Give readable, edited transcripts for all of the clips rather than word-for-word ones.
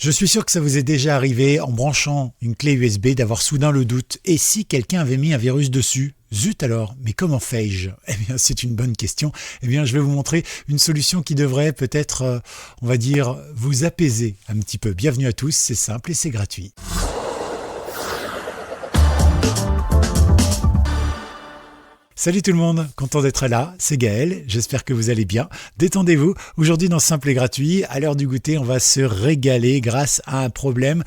Je suis sûr que ça vous est déjà arrivé en branchant une clé USB d'avoir soudain le doute. Et si quelqu'un avait mis un virus dessus ? Zut alors, mais comment fais-je ? Eh bien, c'est une bonne question. Eh bien, je vais vous montrer une solution qui devrait peut-être, on va dire, vous apaiser un petit peu. Bienvenue à tous, c'est simple et c'est gratuit. Salut tout le monde, content d'être là, c'est Gaël, j'espère que vous allez bien. Détendez-vous, aujourd'hui dans Simple et Gratuit, à l'heure du goûter, on va se régaler grâce à un problème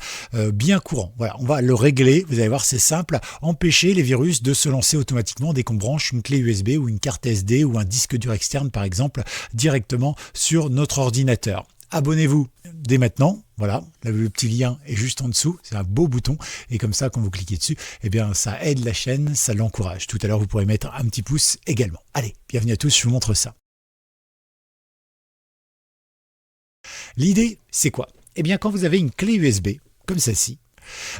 bien courant. Voilà, on va le régler, vous allez voir c'est simple, empêcher les virus de se lancer automatiquement dès qu'on branche une clé USB ou une carte SD ou un disque dur externe par exemple, directement sur notre ordinateur. Abonnez-vous dès maintenant, voilà, le petit lien est juste en dessous, c'est un beau bouton et comme ça quand vous cliquez dessus, eh bien ça aide la chaîne, ça l'encourage. Tout à l'heure vous pourrez mettre un petit pouce également. Allez, bienvenue à tous, je vous montre ça. L'idée, c'est quoi ? Eh bien quand vous avez une clé USB, comme celle-ci,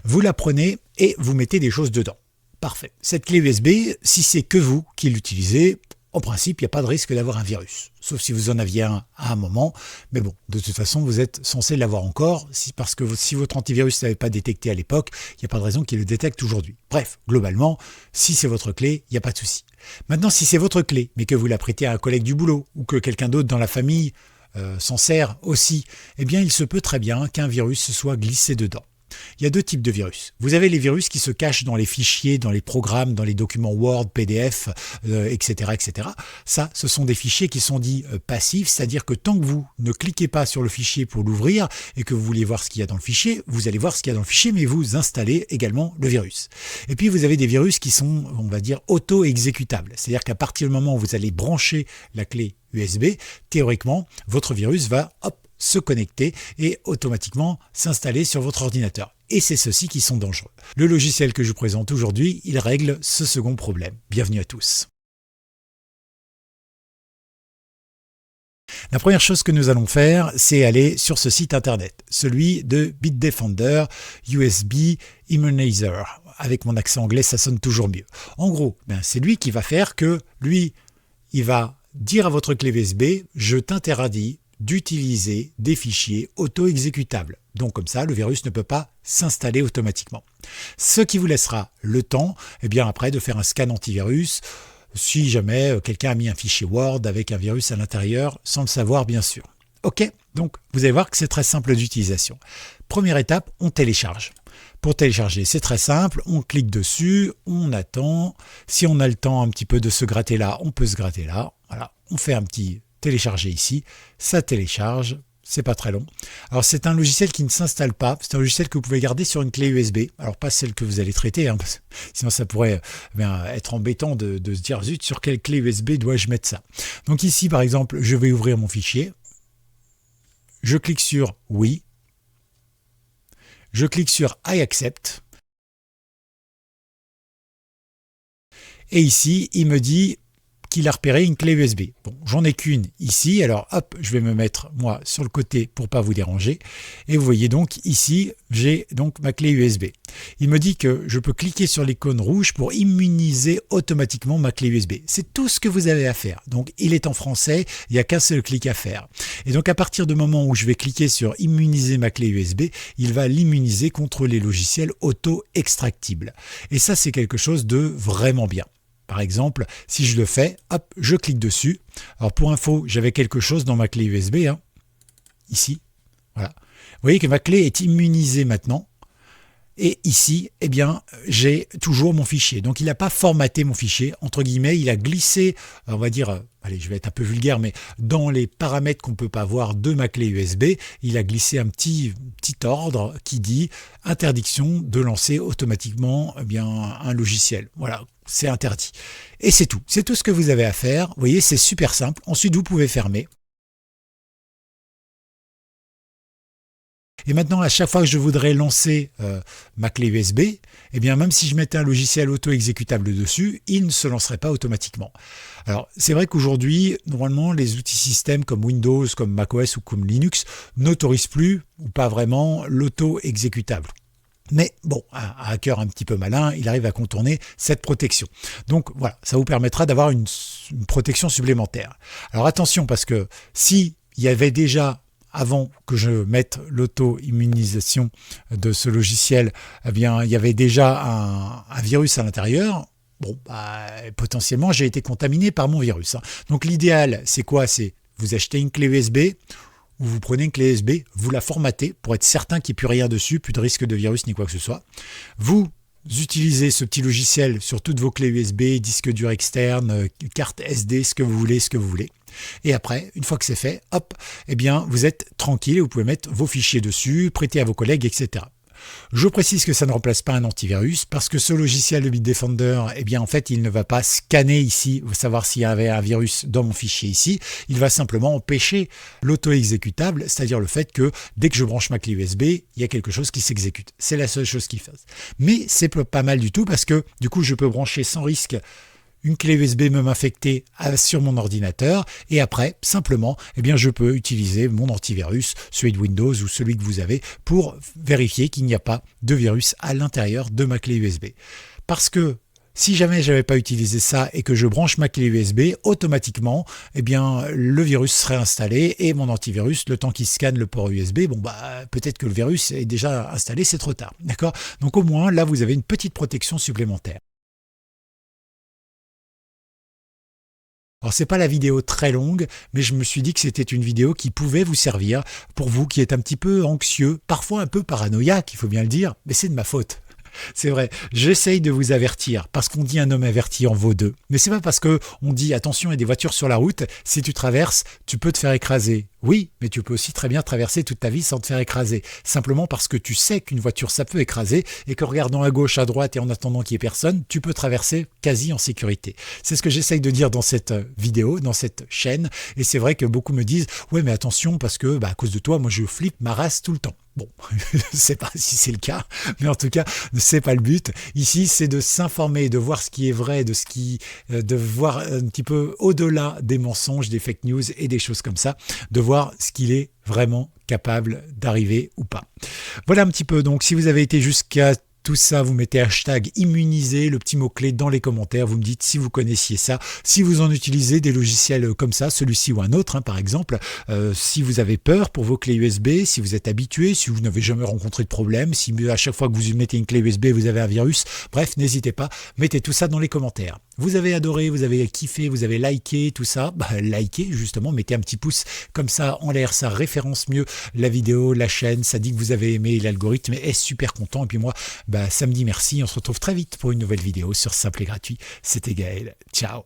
vous la prenez et vous mettez des choses dedans. Parfait. Cette clé USB, si c'est que vous qui l'utilisez, en principe, il n'y a pas de risque d'avoir un virus, sauf si vous en aviez un à un moment. Mais bon, de toute façon, vous êtes censé l'avoir encore, parce que si votre antivirus ne l'avait pas détecté à l'époque, il n'y a pas de raison qu'il le détecte aujourd'hui. Bref, globalement, si c'est votre clé, il n'y a pas de souci. Maintenant, si c'est votre clé, mais que vous la prêtez à un collègue du boulot, ou que quelqu'un d'autre dans la famille s'en sert aussi, eh bien, il se peut très bien qu'un virus se soit glissé dedans. Il y a deux types de virus. Vous avez les virus qui se cachent dans les fichiers, dans les programmes, dans les documents Word, PDF, etc., etc. Ça, ce sont des fichiers qui sont dits passifs, c'est-à-dire que tant que vous ne cliquez pas sur le fichier pour l'ouvrir et que vous voulez voir ce qu'il y a dans le fichier, vous allez voir ce qu'il y a dans le fichier, mais vous installez également le virus. Et puis vous avez des virus qui sont, on va dire, auto-exécutables. C'est-à-dire qu'à partir du moment où vous allez brancher la clé USB, théoriquement, votre virus va, se connecter et automatiquement s'installer sur votre ordinateur. Et c'est ceux-ci qui sont dangereux. Le logiciel que je vous présente aujourd'hui, il règle ce second problème. Bienvenue à tous. La première chose que nous allons faire, c'est aller sur ce site internet, celui de Bitdefender USB Immunizer. Avec mon accent anglais, ça sonne toujours mieux. En gros, c'est lui qui va faire que, lui, il va dire à votre clé USB, je t'interdis d'utiliser des fichiers auto-exécutables. Donc comme ça, le virus ne peut pas s'installer automatiquement. Ce qui vous laissera le temps, eh bien après, de faire un scan antivirus, si jamais quelqu'un a mis un fichier Word avec un virus à l'intérieur, sans le savoir bien sûr. Ok, donc vous allez voir que c'est très simple d'utilisation. Première étape, on télécharge. Pour télécharger, c'est très simple, on clique dessus, on attend. Si on a le temps un petit peu de se gratter là, on peut se gratter là. Voilà, on fait un petit télécharger ici, ça télécharge, c'est pas très long. Alors c'est un logiciel qui ne s'installe pas, c'est un logiciel que vous pouvez garder sur une clé USB, alors pas celle que vous allez traiter, parce que sinon ça pourrait être embêtant de se dire zut, sur quelle clé USB dois-je mettre ça. Donc ici par exemple, je vais ouvrir mon fichier, je clique sur oui, je clique sur I accept, et ici il me dit qu'il a repéré une clé USB. Bon, j'en ai qu'une ici, alors hop, je vais me mettre moi sur le côté pour pas vous déranger. Et vous voyez donc ici, j'ai donc ma clé USB. Il me dit que je peux cliquer sur l'icône rouge pour immuniser automatiquement ma clé USB. C'est tout ce que vous avez à faire. Donc il est en français, il n'y a qu'un seul clic à faire. Et donc à partir du moment où je vais cliquer sur immuniser ma clé USB, il va l'immuniser contre les logiciels auto-extractibles. Et ça c'est quelque chose de vraiment bien. Par exemple, si je le fais, hop, je clique dessus. Alors pour info, j'avais quelque chose dans ma clé USB, ici. Voilà. Vous voyez que ma clé est immunisée maintenant. Et ici, eh bien, j'ai toujours mon fichier. Donc il n'a pas formaté mon fichier, entre guillemets, il a glissé, on va dire, allez, je vais être un peu vulgaire, mais dans les paramètres qu'on ne peut pas voir de ma clé USB, il a glissé un petit ordre qui dit interdiction de lancer automatiquement un logiciel. Voilà. C'est interdit. Et c'est tout. C'est tout ce que vous avez à faire. Vous voyez, c'est super simple. Ensuite, vous pouvez fermer. Et maintenant, à chaque fois que je voudrais lancer ma clé USB, eh bien, même si je mettais un logiciel auto-exécutable dessus, il ne se lancerait pas automatiquement. Alors, c'est vrai qu'aujourd'hui, normalement, les outils système comme Windows, comme macOS ou comme Linux n'autorisent plus ou pas vraiment l'auto-exécutable. Mais bon, un hacker un petit peu malin, il arrive à contourner cette protection. Donc voilà, ça vous permettra d'avoir une protection supplémentaire. Alors attention, parce que si il y avait déjà avant que je mette l'auto-immunisation de ce logiciel, eh bien, il y avait déjà un virus à l'intérieur. Bon, potentiellement, j'ai été contaminé par mon virus. Donc l'idéal, c'est quoi? C'est vous achetez une clé USB, ou vous prenez une clé USB, vous la formatez pour être certain qu'il n'y ait plus rien dessus, plus de risque de virus ni quoi que ce soit. Vous utilisez ce petit logiciel sur toutes vos clés USB, disque dur externe, carte SD, ce que vous voulez. Et après, une fois que c'est fait, hop, eh bien, vous êtes tranquille et vous pouvez mettre vos fichiers dessus, prêter à vos collègues, etc. Je précise que ça ne remplace pas un antivirus parce que ce logiciel de Bitdefender, eh bien en fait, il ne va pas scanner ici, savoir s'il y avait un virus dans mon fichier ici. Il va simplement empêcher l'auto-exécutable, c'est-à-dire le fait que dès que je branche ma clé USB, il y a quelque chose qui s'exécute. C'est la seule chose qu'il fasse. Mais c'est pas mal du tout parce que du coup, je peux brancher sans risque une clé USB même infectée sur mon ordinateur et après, simplement, eh bien, je peux utiliser mon antivirus, celui de Windows ou celui que vous avez pour vérifier qu'il n'y a pas de virus à l'intérieur de ma clé USB. Parce que si jamais je n'avais pas utilisé ça et que je branche ma clé USB, automatiquement, eh bien, le virus serait installé et mon antivirus, le temps qu'il scanne le port USB, peut-être que le virus est déjà installé, c'est trop tard. D'accord ? Donc au moins, là, vous avez une petite protection supplémentaire. Alors c'est pas la vidéo très longue, mais je me suis dit que c'était une vidéo qui pouvait vous servir pour vous qui êtes un petit peu anxieux, parfois un peu paranoïaque, il faut bien le dire, mais c'est de ma faute. C'est vrai, j'essaye de vous avertir, parce qu'on dit un homme averti en vaut deux. Mais c'est pas parce que on dit attention, il y a des voitures sur la route, si tu traverses, tu peux te faire écraser. Oui, mais tu peux aussi très bien traverser toute ta vie sans te faire écraser. Simplement parce que tu sais qu'une voiture ça peut écraser et que regardant à gauche, à droite et en attendant qu'il y ait personne, tu peux traverser quasi en sécurité. C'est ce que j'essaye de dire dans cette vidéo, dans cette chaîne. Et c'est vrai que beaucoup me disent ouais mais attention parce que à cause de toi, moi je flippe ma race tout le temps. Bon, je ne sais pas si c'est le cas, mais en tout cas, c'est pas le but. Ici, c'est de s'informer, de voir ce qui est vrai, de voir un petit peu au-delà des mensonges, des fake news et des choses comme ça, de voir ce qu'il est vraiment capable d'arriver ou pas. Voilà un petit peu. Donc, si vous avez été jusqu'à tout ça, vous mettez hashtag immunisé, le petit mot-clé dans les commentaires, vous me dites si vous connaissiez ça, si vous en utilisez des logiciels comme ça, celui-ci ou un autre par exemple, si vous avez peur pour vos clés USB, si vous êtes habitué, si vous n'avez jamais rencontré de problème, si à chaque fois que vous mettez une clé USB vous avez un virus, bref, n'hésitez pas, mettez tout ça dans les commentaires. Vous avez adoré, vous avez kiffé, vous avez liké, tout ça, likez justement, mettez un petit pouce comme ça en l'air, ça référence mieux la vidéo, la chaîne, ça dit que vous avez aimé, l'algorithme est super content et puis moi, samedi merci, on se retrouve très vite pour une nouvelle vidéo sur Simple et Gratuit. C'était Gaël, ciao.